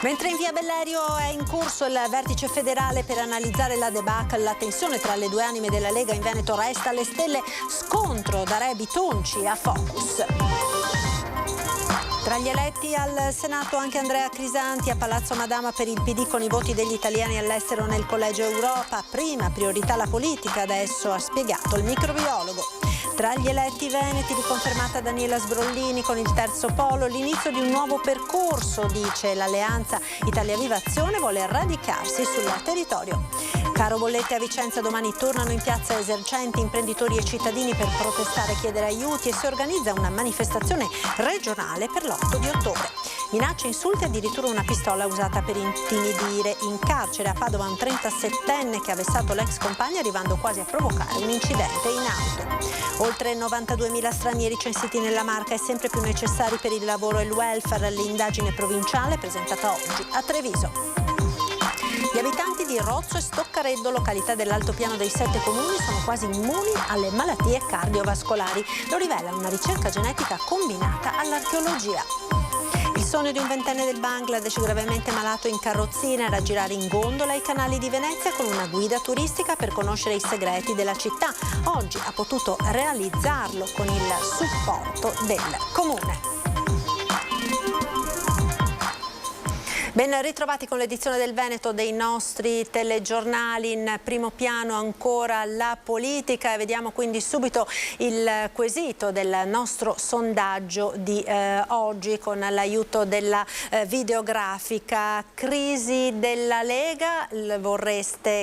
Mentre in via Bellerio è in corso il vertice federale per analizzare la debacle, la tensione tra le due anime della Lega in Veneto resta alle stelle, scontro da Re Bitonci a Focus. Tra gli eletti al Senato anche Andrea Crisanti a Palazzo Madama per il PD con i voti degli italiani all'estero nel Collegio Europa. Prima priorità la politica, adesso ha spiegato il microbiologo. Tra gli eletti veneti riconfermata Daniela Sbrollini con il terzo polo, l'inizio di un nuovo percorso, dice l'Alleanza Italia Viva Azione, vuole radicarsi sul territorio. Caro bollette a Vicenza, domani tornano in piazza esercenti, imprenditori e cittadini per protestare e chiedere aiuti e si organizza una manifestazione regionale per l'8 di ottobre. Minacce, insulti, addirittura una pistola usata per intimidire. In carcere a Padova un 37enne che ha vessato l'ex compagna arrivando quasi a provocare un incidente in auto. Oltre 92.000 stranieri censiti nella Marca e sempre più necessari per il lavoro e il welfare, l'indagine provinciale presentata oggi a Treviso. Gli abitanti di Rozzo e Stoccareddo, località dell'altopiano dei 7 comuni, sono quasi immuni alle malattie cardiovascolari. Lo rivela una ricerca genetica combinata all'archeologia. Il sogno di un ventenne del Bangladesh gravemente malato in carrozzina era girare in gondola ai canali di Venezia con una guida turistica per conoscere i segreti della città. Oggi ha potuto realizzarlo con il supporto del comune. Ben ritrovati con l'edizione del Veneto dei nostri telegiornali. In primo piano ancora la politica e vediamo quindi subito il quesito del nostro sondaggio di oggi con l'aiuto della videografica. Crisi della Lega,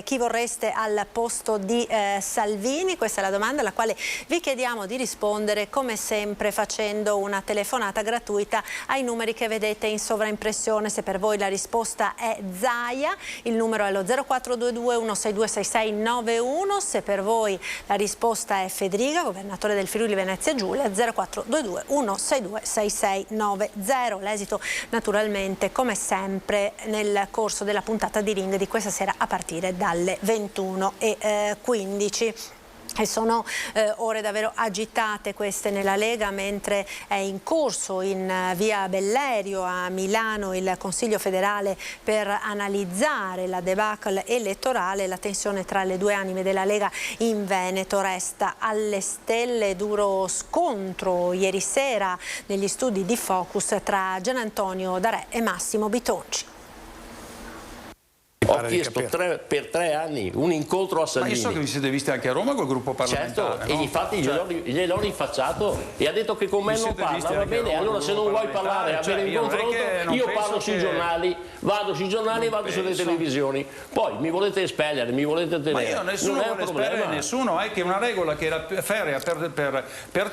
chi vorreste al posto di Salvini? Questa è la domanda alla quale vi chiediamo di rispondere come sempre facendo una telefonata gratuita ai numeri che vedete in sovraimpressione. Se per voi la risposta è Zaia, il numero è lo 0422 162 6691, se per voi la risposta è Federica, governatore del Friuli Venezia Giulia, 0422 162 6690. L'esito naturalmente come sempre nel corso della puntata di Ring di questa sera a partire dalle 21:15. E sono ore davvero agitate queste nella Lega, mentre è in corso in via Bellerio a Milano il Consiglio federale per analizzare la debacle elettorale. La tensione tra le due anime della Lega in Veneto resta alle stelle. Duro scontro ieri sera negli studi di Focus tra Gianantonio D'Arè e Massimo Bitonci. Ho chiesto per 3 anni un incontro a Salvini. Ma io so che vi siete visti anche a Roma col gruppo parlamentare. Certo, no? E infatti gliel'ho rifacciato e ha detto che con me non parla. Va bene, allora se non vuoi parlare, avere un confronto, io parlo sui giornali, vado sui giornali e vado sulle televisioni. Poi mi volete espellere, mi volete tenere. Ma io nessuno vuole espellere nessuno, è che una regola che era ferrea per te,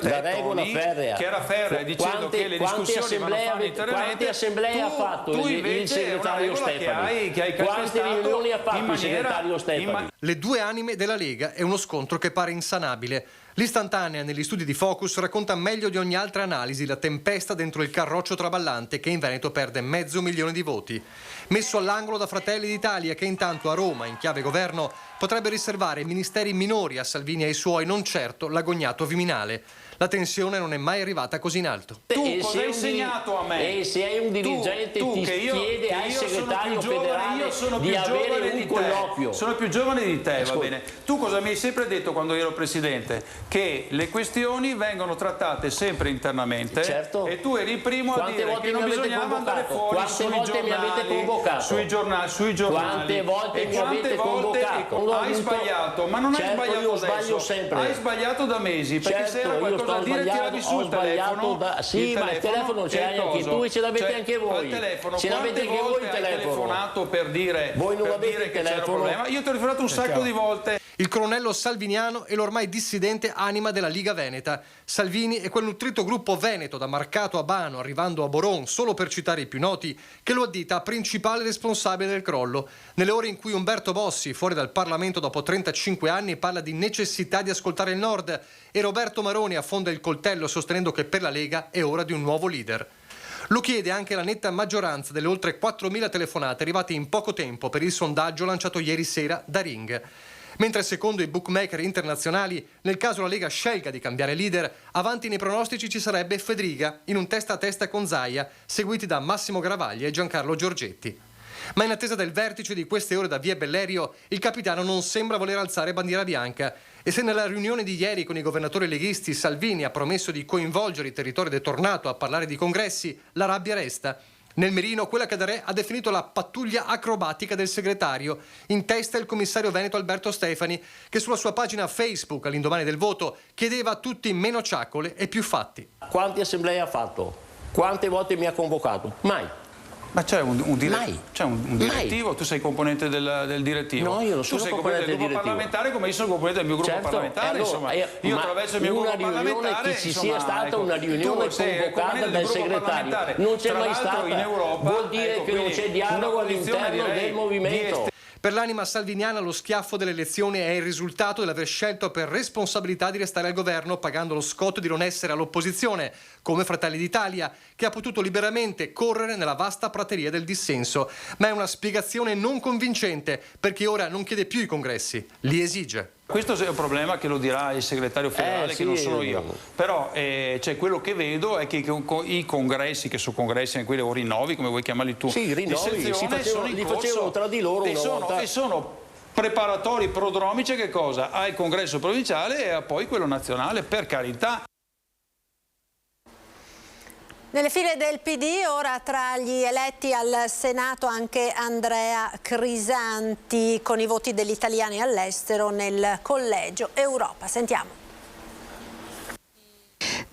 la regola Tony, ferrea. Che era ferrea dicendo che le discussioni vanno fatte internamente. Quante assemblee ha fatto il segretario Stefani? Quante riunioni ha fatto il segretario Stefani? Le due anime della Lega è uno scontro che pare insanabile. L'istantanea negli studi di Focus racconta meglio di ogni altra analisi la tempesta dentro il carroccio traballante che in Veneto perde 500.000 di voti. Messo all'angolo da Fratelli d'Italia che intanto a Roma, in chiave governo, potrebbe riservare ministeri minori a Salvini e ai suoi, non certo l'agognato Viminale. La tensione non è mai arrivata così in alto. Tu cosa hai insegnato a me? E se hai un dirigente ti chiede al segretario federale di avere un colloquio. Sono più giovane di te, va bene. Tu cosa mi hai sempre detto quando ero presidente? Che le questioni vengono trattate sempre internamente. Certo. E tu eri il primo a dire che non bisognava andare fuori sui giornali. Sui giornali. Quante volte mi avete convocato? Hai sbagliato, ma non hai sbagliato adesso. Sempre. Hai sbagliato da mesi, perché se era qualcosa da dire tiravi sul telefono. Sì, ma il telefono ce l'hai anche tu e ce l'avete anche voi. Ce l'avete anche voi il telefono. Telefonato per dire, voi non avete il telefono. Io ti ho riferato un sacco di volte. Il colonnello salviniano è l'ormai dissidente anima della Liga Veneta. Salvini è quel nutrito gruppo veneto da Marcato a Bano, arrivando a Boron, solo per citare i più noti, che lo addita principale responsabile del crollo. Nelle ore in cui Umberto Bossi, fuori dal Parlamento dopo 35 anni, parla di necessità di ascoltare il Nord e Roberto Maroni affonda il coltello sostenendo che per la Lega è ora di un nuovo leader. Lo chiede anche la netta maggioranza delle oltre 4.000 telefonate arrivate in poco tempo per il sondaggio lanciato ieri sera da Ring. Mentre secondo i bookmaker internazionali, nel caso la Lega scelga di cambiare leader, avanti nei pronostici ci sarebbe Fedriga in un testa-a-testa con Zaia, seguiti da Massimo Garavaglia e Giancarlo Giorgetti. Ma in attesa del vertice di queste ore da Via Bellerio, il capitano non sembra voler alzare bandiera bianca. E se nella riunione di ieri con i governatori leghisti Salvini ha promesso di coinvolgere il territorio del Tornato a parlare di congressi, la rabbia resta. Nel mirino quella che Darè ha definito la pattuglia acrobatica del segretario, in testa il commissario veneto Alberto Stefani, che sulla sua pagina Facebook all'indomani del voto chiedeva a tutti meno ciacole e più fatti. Quante assemblee ha fatto? Quante volte mi ha convocato? Mai. Ma c'è un direttivo? Mai. Tu sei componente del direttivo? No, io non sono componente del direttivo. Parlamentare come io sono componente del mio gruppo parlamentare. Allora, insomma, io attraverso il mio gruppo parlamentare... Che ci sia stata una riunione convocata dal segretario. Non c'è mai stata. In Europa, vuol dire che non c'è dialogo all'interno del movimento. Per l'anima salviniana lo schiaffo delle elezioni è il risultato dell'aver scelto per responsabilità di restare al governo pagando lo scotto di non essere all'opposizione, come Fratelli d'Italia, che ha potuto liberamente correre nella vasta prateria del dissenso. Ma è una spiegazione non convincente, perché ora non chiede più i congressi, li esige. Questo è un problema che lo dirà il segretario federale, che non sono io. Però quello che vedo è che i congressi, che sono congressi anche quelli o rinnovi, come vuoi chiamarli tu, li facevano tra di loro e sono preparatori prodromici a che cosa? Al congresso provinciale e a poi quello nazionale, per carità. Nelle file del PD ora tra gli eletti al Senato anche Andrea Crisanti con i voti degli italiani all'estero nel Collegio Europa. Sentiamo.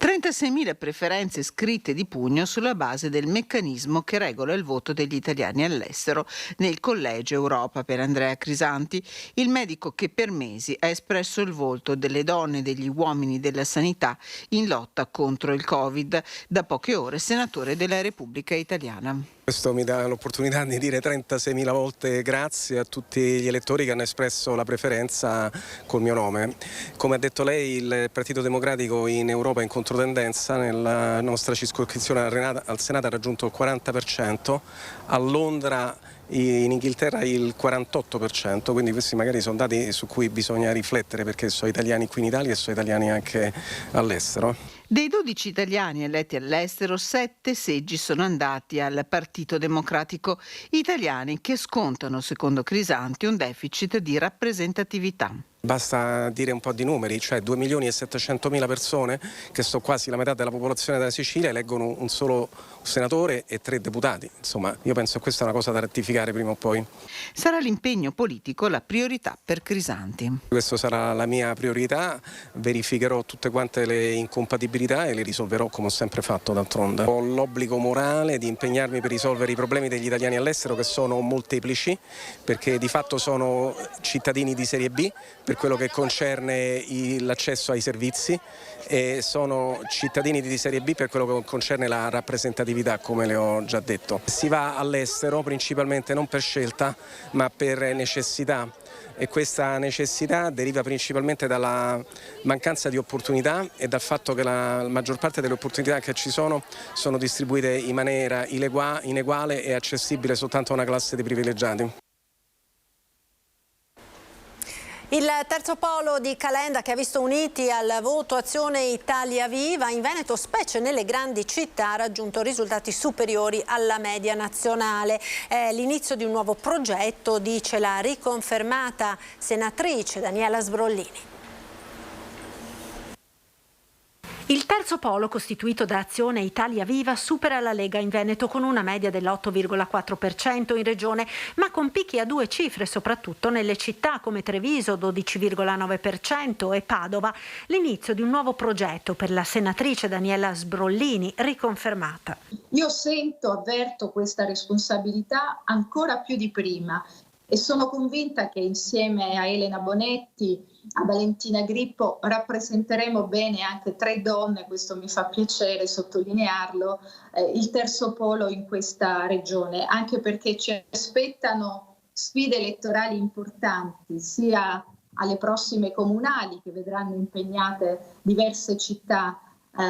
36.000 preferenze scritte di pugno sulla base del meccanismo che regola il voto degli italiani all'estero nel Collegio Europa per Andrea Crisanti, il medico che per mesi ha espresso il voto delle donne e degli uomini della sanità in lotta contro il Covid, da poche ore senatore della Repubblica Italiana. Questo mi dà l'opportunità di dire 36.000 volte grazie a tutti gli elettori che hanno espresso la preferenza col mio nome. Come ha detto lei, il Partito Democratico in Europa è in controtendenza, nella nostra circoscrizione al Senato ha raggiunto il 40%, a Londra in Inghilterra il 48%, quindi questi magari sono dati su cui bisogna riflettere, perché sono italiani qui in Italia e sono italiani anche all'estero. Dei 12 italiani eletti all'estero, 7 seggi sono andati al Partito Democratico, italiani che scontano, secondo Crisanti, un deficit di rappresentatività. Basta dire un po' di numeri, cioè 2.700.000 persone, che sono quasi la metà della popolazione della Sicilia, eleggono un solo senatore e 3 deputati. Insomma, io penso che questa è una cosa da rettificare prima o poi. Sarà l'impegno politico la priorità per Crisanti. Questa sarà la mia priorità, verificherò tutte quante le incompatibilità e le risolverò come ho sempre fatto d'altronde. Ho l'obbligo morale di impegnarmi per risolvere i problemi degli italiani all'estero, che sono molteplici, perché di fatto sono cittadini di serie B, per quello che concerne l'accesso ai servizi, e sono cittadini di serie B per quello che concerne la rappresentatività, come le ho già detto. Si va all'estero principalmente non per scelta ma per necessità, e questa necessità deriva principalmente dalla mancanza di opportunità e dal fatto che la maggior parte delle opportunità che ci sono distribuite in maniera ineguale e accessibile soltanto a una classe di privilegiati. Il terzo polo di Calenda, che ha visto uniti al voto Azione Italia Viva, in Veneto, specie nelle grandi città, ha raggiunto risultati superiori alla media nazionale. È l'inizio di un nuovo progetto, dice la riconfermata senatrice Daniela Sbrollini. Il terzo polo, costituito da Azione Italia Viva, supera la Lega in Veneto con una media dell'8,4% in regione, ma con picchi a 2 cifre, soprattutto nelle città come Treviso, 12,9%, e Padova. L'inizio di un nuovo progetto per la senatrice Daniela Sbrollini, riconfermata. Io avverto questa responsabilità ancora più di prima e sono convinta che insieme a Elena Bonetti, a Valentina Grippo, rappresenteremo bene anche 3 donne, questo mi fa piacere sottolinearlo, il terzo polo in questa regione, anche perché ci aspettano sfide elettorali importanti, sia alle prossime comunali, che vedranno impegnate diverse città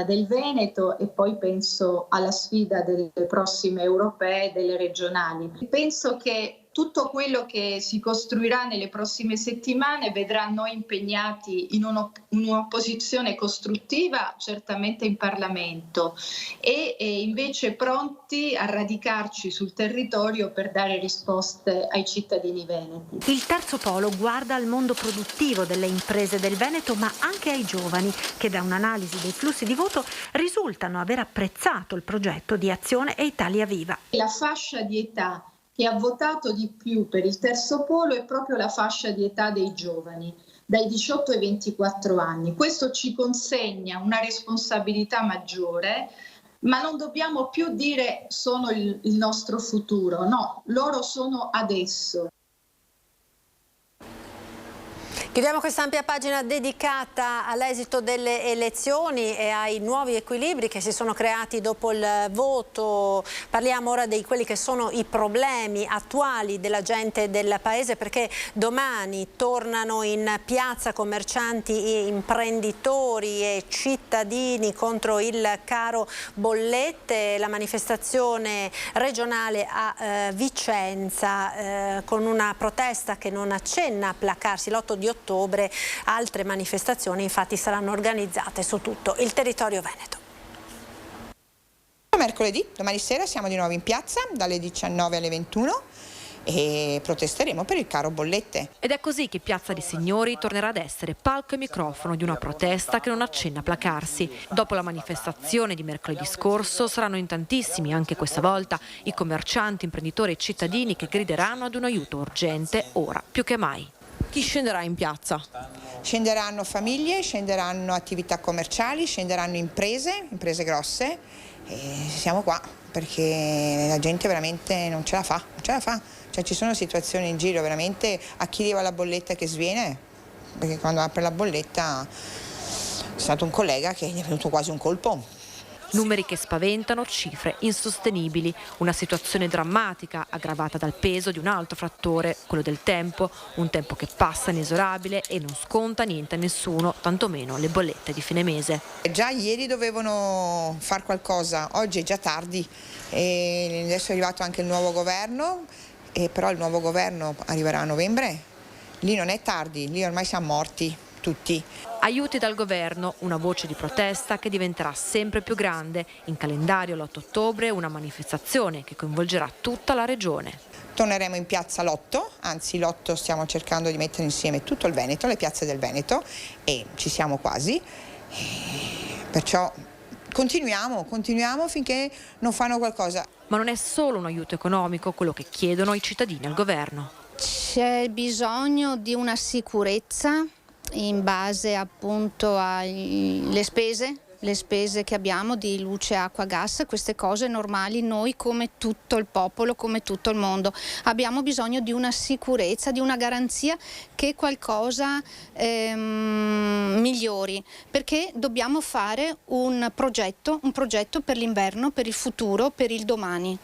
del Veneto, e poi penso alla sfida delle prossime europee e delle regionali. Penso che tutto quello che si costruirà nelle prossime settimane vedrà noi impegnati in un'opposizione costruttiva, certamente in Parlamento, e invece pronti a radicarci sul territorio per dare risposte ai cittadini veneti. Il terzo polo guarda al mondo produttivo delle imprese del Veneto, ma anche ai giovani, che da un'analisi dei flussi di voto risultano aver apprezzato il progetto di Azione e Italia Viva. La fascia di età che ha votato di più per il terzo polo è proprio la fascia di età dei giovani, dai 18 ai 24 anni. Questo ci consegna una responsabilità maggiore, ma non dobbiamo più dire sono il nostro futuro, no, loro sono adesso. Chiudiamo questa ampia pagina dedicata all'esito delle elezioni e ai nuovi equilibri che si sono creati dopo il voto. Parliamo ora di quelli che sono i problemi attuali della gente del paese, perché domani tornano in piazza commercianti e imprenditori e cittadini contro il caro bollette. La manifestazione regionale a Vicenza con una protesta che non accenna a placarsi. L'8 di ottobre altre manifestazioni infatti saranno organizzate su tutto il territorio veneto. Mercoledì, domani sera, siamo di nuovo in piazza dalle 19 alle 21 e protesteremo per il caro bollette. Ed è così che Piazza dei Signori tornerà ad essere palco e microfono di una protesta che non accenna a placarsi. Dopo la manifestazione di mercoledì scorso saranno in tantissimi, anche questa volta, i commercianti, imprenditori e cittadini che grideranno ad un aiuto urgente ora più che mai. Chi scenderà in piazza? Scenderanno famiglie, scenderanno attività commerciali, scenderanno imprese grosse e siamo qua perché la gente veramente non ce la fa. Cioè ci sono situazioni in giro veramente a chi arriva la bolletta che sviene, perché quando apre la bolletta è stato un collega che gli è venuto quasi un colpo. Numeri che spaventano, cifre insostenibili, una situazione drammatica aggravata dal peso di un altro fattore, quello del tempo, un tempo che passa inesorabile e non sconta niente a nessuno, tantomeno le bollette di fine mese. Già ieri dovevano far qualcosa, oggi è già tardi e adesso è arrivato anche il nuovo governo, però il nuovo governo arriverà a novembre, lì non è tardi, lì ormai siamo morti tutti. Aiuti dal governo, una voce di protesta che diventerà sempre più grande. In calendario l'8 ottobre una manifestazione che coinvolgerà tutta la regione. Torneremo in piazza l'8, anzi l'8 stiamo cercando di mettere insieme tutto il Veneto, le piazze del Veneto e ci siamo quasi. Perciò continuiamo finché non fanno qualcosa. Ma non è solo un aiuto economico quello che chiedono i cittadini al governo. C'è bisogno di una sicurezza in base appunto alle spese che abbiamo di luce, acqua, gas, queste cose normali. Noi, come tutto il popolo, come tutto il mondo, abbiamo bisogno di una sicurezza, di una garanzia che qualcosa migliori, perché dobbiamo fare un progetto per l'inverno, per il futuro, per il domani.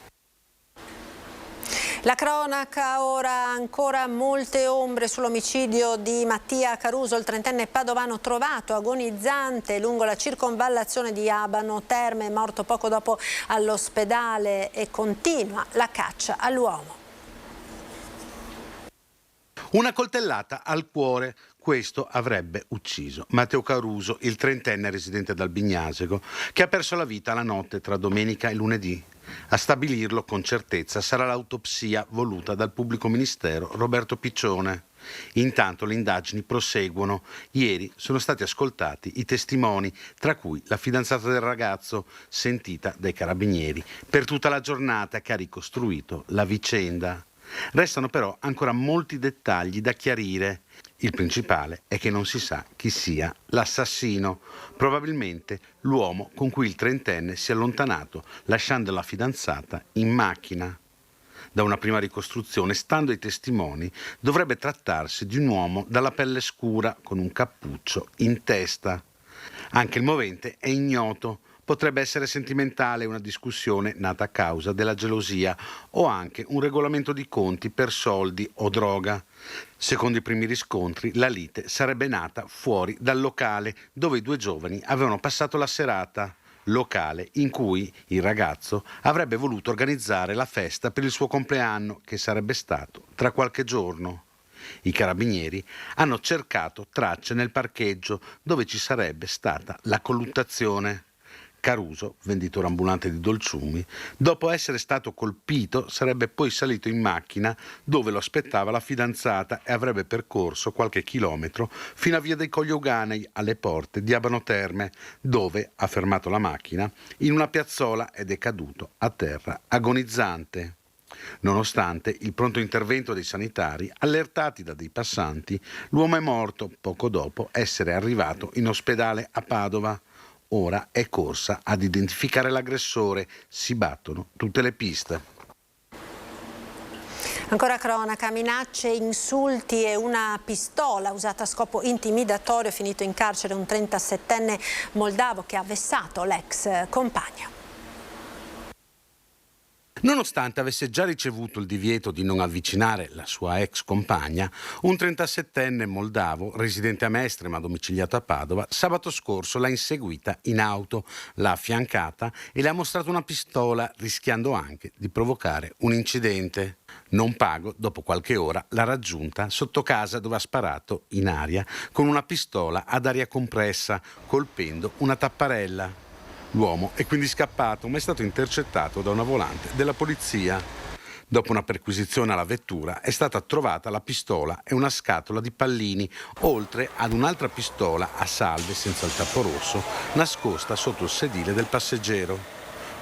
La cronaca ora, ancora molte ombre sull'omicidio di Mattia Caruso, il trentenne padovano trovato agonizzante lungo la circonvallazione di Abano Terme, morto poco dopo all'ospedale, e continua la caccia all'uomo. Una coltellata al cuore. Questo avrebbe ucciso Matteo Caruso, il trentenne residente ad Albignasego, che ha perso la vita la notte tra domenica e lunedì. A stabilirlo con certezza sarà l'autopsia voluta dal pubblico ministero Roberto Piccione. Intanto le indagini proseguono. Ieri sono stati ascoltati i testimoni, tra cui la fidanzata del ragazzo, sentita dai carabinieri per tutta la giornata, che ha ricostruito la vicenda. Restano però ancora molti dettagli da chiarire. Il principale è che non si sa chi sia l'assassino, probabilmente l'uomo con cui il trentenne si è allontanato lasciando la fidanzata in macchina. Da una prima ricostruzione, stando ai testimoni, dovrebbe trattarsi di un uomo dalla pelle scura con un cappuccio in testa. Anche il movente è ignoto. Potrebbe essere sentimentale, una discussione nata a causa della gelosia o anche un regolamento di conti per soldi o droga. Secondo i primi riscontri, la lite sarebbe nata fuori dal locale dove i due giovani avevano passato la serata. locale in cui il ragazzo avrebbe voluto organizzare la festa per il suo compleanno, che sarebbe stato tra qualche giorno. I carabinieri hanno cercato tracce nel parcheggio dove ci sarebbe stata la colluttazione. Caruso, venditore ambulante di dolciumi, dopo essere stato colpito sarebbe poi salito in macchina dove lo aspettava la fidanzata e avrebbe percorso qualche chilometro fino a via dei Colli Euganei, alle porte di Abano Terme, dove ha fermato la macchina in una piazzola ed è caduto a terra agonizzante. Nonostante il pronto intervento dei sanitari, allertati da dei passanti, l'uomo è morto poco dopo essere arrivato in ospedale a Padova. Ora è corsa ad identificare l'aggressore, si battono tutte le piste. Ancora cronaca, minacce, insulti e una pistola usata a scopo intimidatorio, finito in carcere un 37enne moldavo che ha vessato l'ex compagno. Nonostante avesse già ricevuto il divieto di non avvicinare la sua ex compagna, un 37enne moldavo, residente a Mestre ma domiciliato a Padova, sabato scorso l'ha inseguita in auto, l'ha affiancata e le ha mostrato una pistola, rischiando anche di provocare un incidente. Non pago, dopo qualche ora, l'ha raggiunta sotto casa dove ha sparato in aria con una pistola ad aria compressa, colpendo una tapparella. L'uomo è quindi scappato, ma è stato intercettato da una volante della polizia. Dopo una perquisizione alla vettura è stata trovata la pistola e una scatola di pallini, oltre ad un'altra pistola a salve senza il tappo rosso, nascosta sotto il sedile del passeggero.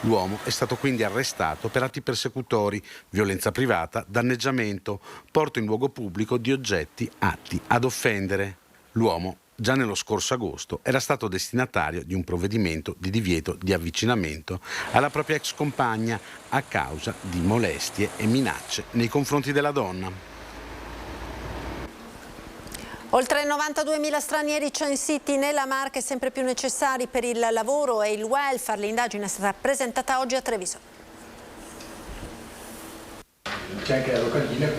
L'uomo è stato quindi arrestato per atti persecutori, violenza privata, danneggiamento, porto in luogo pubblico di oggetti atti ad offendere. L'uomo già nello scorso agosto era stato destinatario di un provvedimento di divieto di avvicinamento alla propria ex compagna a causa di molestie e minacce nei confronti della donna. Oltre 92.000 stranieri censiti nella Marche, sempre più necessari per il lavoro e il welfare. L'indagine è stata presentata oggi a Treviso.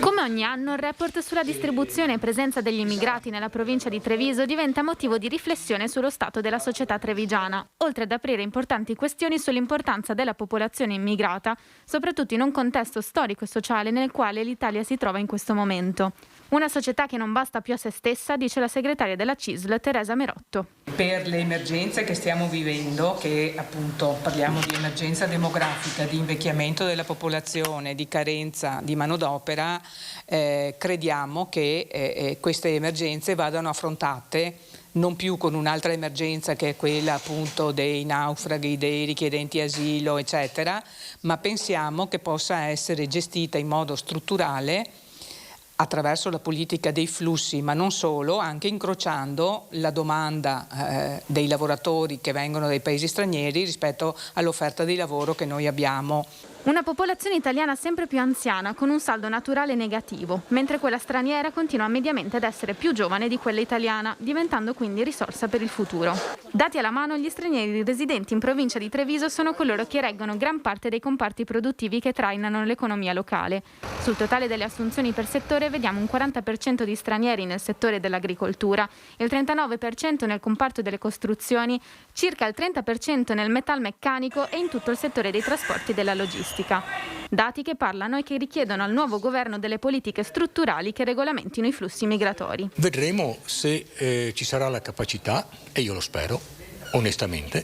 Come ogni anno, il report sulla distribuzione e presenza degli immigrati nella provincia di Treviso diventa motivo di riflessione sullo stato della società trevigiana, oltre ad aprire importanti questioni sull'importanza della popolazione immigrata, soprattutto in un contesto storico e sociale nel quale l'Italia si trova in questo momento. Una società che non basta più a se stessa, dice la segretaria della CISL, Teresa Merotto. Per le emergenze che stiamo vivendo, che appunto parliamo di emergenza demografica, di invecchiamento della popolazione, di carenza di manodopera, crediamo che queste emergenze vadano affrontate non più con un'altra emergenza che è quella appunto dei naufraghi, dei richiedenti asilo, eccetera, ma pensiamo che possa essere gestita in modo strutturale attraverso la politica dei flussi, ma non solo, anche incrociando la domanda dei lavoratori che vengono dai paesi stranieri rispetto all'offerta di lavoro che noi abbiamo. Una popolazione italiana sempre più anziana, con un saldo naturale negativo, mentre quella straniera continua mediamente ad essere più giovane di quella italiana, diventando quindi risorsa per il futuro. Dati alla mano, gli stranieri residenti in provincia di Treviso sono coloro che reggono gran parte dei comparti produttivi che trainano l'economia locale. Sul totale delle assunzioni per settore vediamo un 40% di stranieri nel settore dell'agricoltura, il 39% nel comparto delle costruzioni, circa il 30% nel metalmeccanico e in tutto il settore dei trasporti e della logistica. Dati che parlano e che richiedono al nuovo governo delle politiche strutturali che regolamentino i flussi migratori. Vedremo se ci sarà la capacità, e io lo spero, onestamente,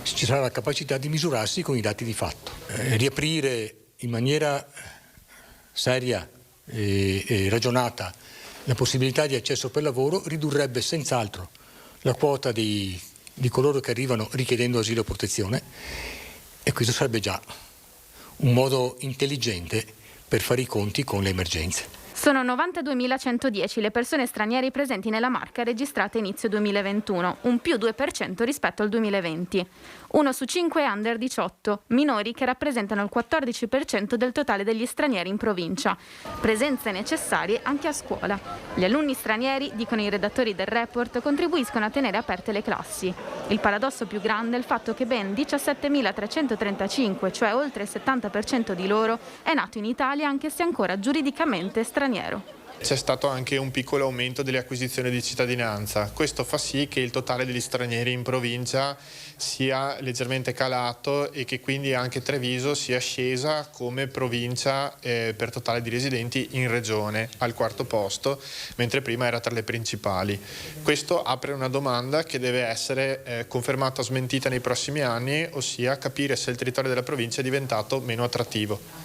se ci sarà la capacità di misurarsi con i dati di fatto. Riaprire in maniera seria e ragionata la possibilità di accesso per lavoro ridurrebbe senz'altro la quota di coloro che arrivano richiedendo asilo e protezione, e questo sarebbe già un modo intelligente per fare i conti con le emergenze. Sono 92.110 le persone straniere presenti nella Marca registrate inizio 2021, un più 2% rispetto al 2020. 1 su 5 è under 18, minori che rappresentano il 14% del totale degli stranieri in provincia. Presenze necessarie anche a scuola. Gli alunni stranieri, dicono i redattori del report, contribuiscono a tenere aperte le classi. Il paradosso più grande è il fatto che ben 17.335, cioè oltre il 70% di loro, è nato in Italia anche se ancora giuridicamente straniero. C'è stato anche un piccolo aumento delle acquisizioni di cittadinanza. Questo fa sì che il totale degli stranieri in provincia sia leggermente calato e che quindi anche Treviso sia scesa come provincia per totale di residenti in regione, al 4° posto, mentre prima era tra le principali. Questo apre una domanda che deve essere confermata o smentita nei prossimi anni, ossia capire se il territorio della provincia è diventato meno attrattivo.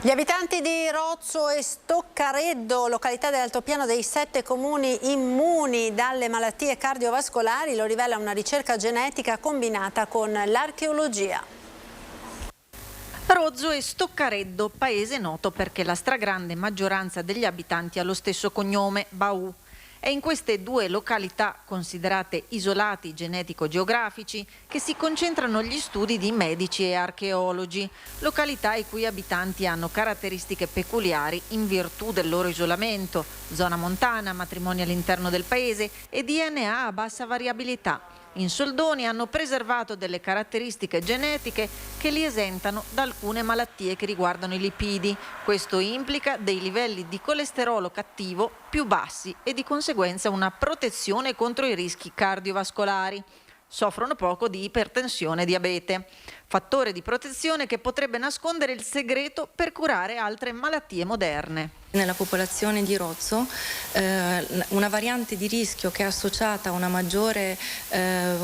Gli abitanti di Rozzo e Stoccareddo, località dell'altopiano dei 7 comuni immuni dalle malattie cardiovascolari, lo rivela una ricerca genetica combinata con l'archeologia. Rozzo e Stoccareddo, paese noto perché la stragrande maggioranza degli abitanti ha lo stesso cognome, Baù. È in queste 2 località, considerate isolati genetico-geografici, che si concentrano gli studi di medici e archeologi, località i cui abitanti hanno caratteristiche peculiari in virtù del loro isolamento, zona montana, matrimoni all'interno del paese e DNA a bassa variabilità. In soldoni hanno preservato delle caratteristiche genetiche che li esentano da alcune malattie che riguardano i lipidi. Questo implica dei livelli di colesterolo cattivo più bassi e di conseguenza una protezione contro i rischi cardiovascolari. Soffrono poco di ipertensione e diabete, fattore di protezione che potrebbe nascondere il segreto per curare altre malattie moderne. Nella popolazione di Rozzo una variante di rischio che è associata a una maggiore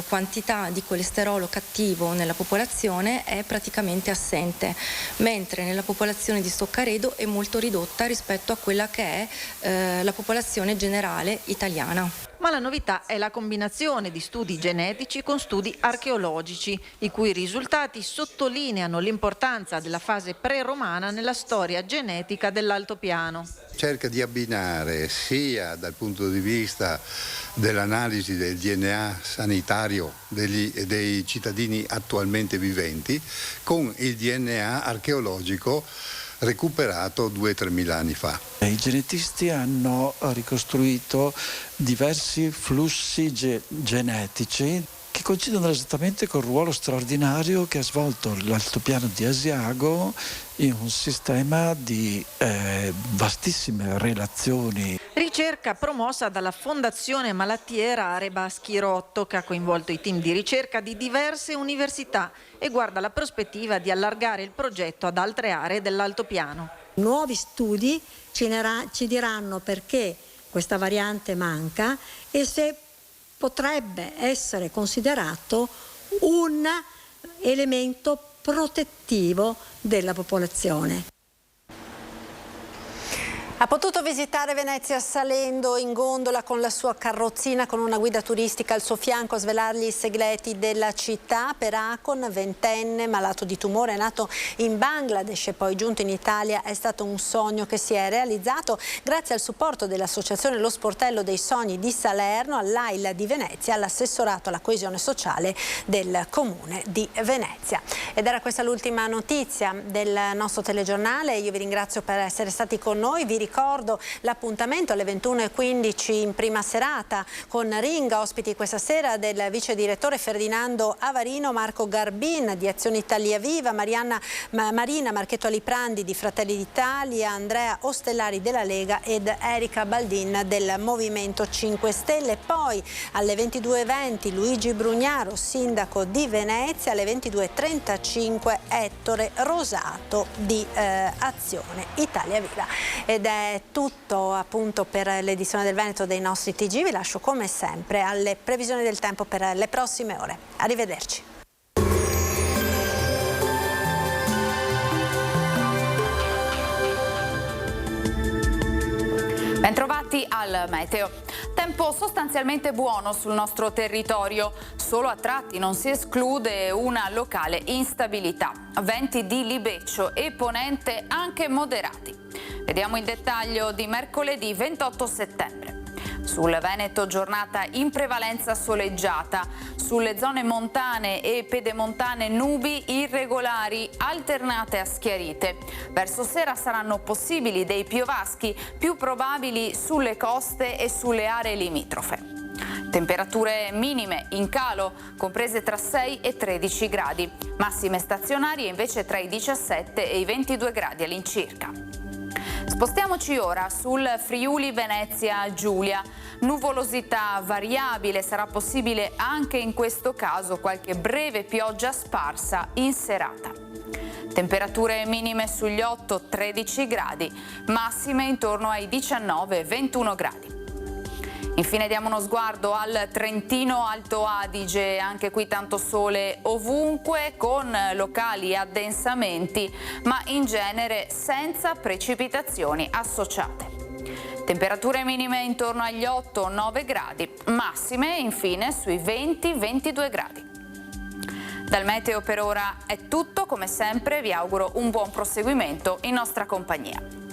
quantità di colesterolo cattivo nella popolazione è praticamente assente, mentre nella popolazione di Stoccareddo è molto ridotta rispetto a quella che è la popolazione generale italiana. Ma la novità è la combinazione di studi genetici con studi archeologici, i cui risultati sottolineano l'importanza della fase pre-romana nella storia genetica dell'altopiano. Cerca di abbinare sia dal punto di vista dell'analisi del DNA sanitario dei cittadini attualmente viventi con il DNA archeologico recuperato 2-3 mila anni fa. I genetisti hanno ricostruito diversi flussi genetici che coincidono esattamente col ruolo straordinario che ha svolto l'altopiano di Asiago in un sistema di vastissime relazioni. Ricerca promossa dalla Fondazione Malattie Rare Baschirotto, che ha coinvolto i team di ricerca di diverse università e guarda la prospettiva di allargare il progetto ad altre aree dell'altopiano. Nuovi studi ci diranno perché questa variante manca e se potrebbe essere considerato un elemento protettivo della popolazione. Ha potuto visitare Venezia salendo in gondola con la sua carrozzina con una guida turistica al suo fianco a svelargli i segreti della città. Per Akon, 20enne, malato di tumore, nato in Bangladesh e poi giunto in Italia, è stato un sogno che si è realizzato grazie al supporto dell'associazione Lo Sportello dei Sogni di Salerno, all'AIL di Venezia, all'assessorato alla coesione sociale del Comune di Venezia. Ed era questa l'ultima notizia del nostro telegiornale. Io vi ringrazio per essere stati con noi. Vi ricordo l'appuntamento alle 21:15 in prima serata con Ring, ospiti questa sera del vice direttore Ferdinando Avarino, Marco Garbin di Azione Italia Viva, Marina Marchetto Aliprandi di Fratelli d'Italia, Andrea Ostellari della Lega ed Erika Baldin del Movimento 5 Stelle. Poi alle 22:20 Luigi Brugnaro, sindaco di Venezia, alle 22:35 Ettore Rosato di Azione Italia Viva. Ed è tutto appunto per l'edizione del Veneto dei nostri TG. Vi lascio come sempre alle previsioni del tempo per le prossime ore. Arrivederci. Bentrovati al meteo. Tempo sostanzialmente buono sul nostro territorio, solo a tratti non si esclude una locale instabilità. Venti di libeccio e ponente anche moderati. Vediamo il dettaglio di mercoledì 28 settembre. Sul Veneto giornata in prevalenza soleggiata, sulle zone montane e pedemontane nubi irregolari alternate a schiarite. Verso sera saranno possibili dei piovaschi più probabili sulle coste e sulle aree limitrofe. Temperature minime in calo, comprese tra 6 e 13 gradi, massime stazionarie invece tra i 17 e i 22 gradi all'incirca. Spostiamoci ora sul Friuli Venezia Giulia. Nuvolosità variabile, sarà possibile anche in questo caso qualche breve pioggia sparsa in serata. Temperature minime sugli 8-13 gradi, massime intorno ai 19-21 gradi. Infine diamo uno sguardo al Trentino Alto Adige, anche qui tanto sole ovunque con locali addensamenti, ma in genere senza precipitazioni associate. Temperature minime intorno agli 8-9 gradi, massime infine sui 20-22 gradi. Dal meteo per ora è tutto, come sempre vi auguro un buon proseguimento in nostra compagnia.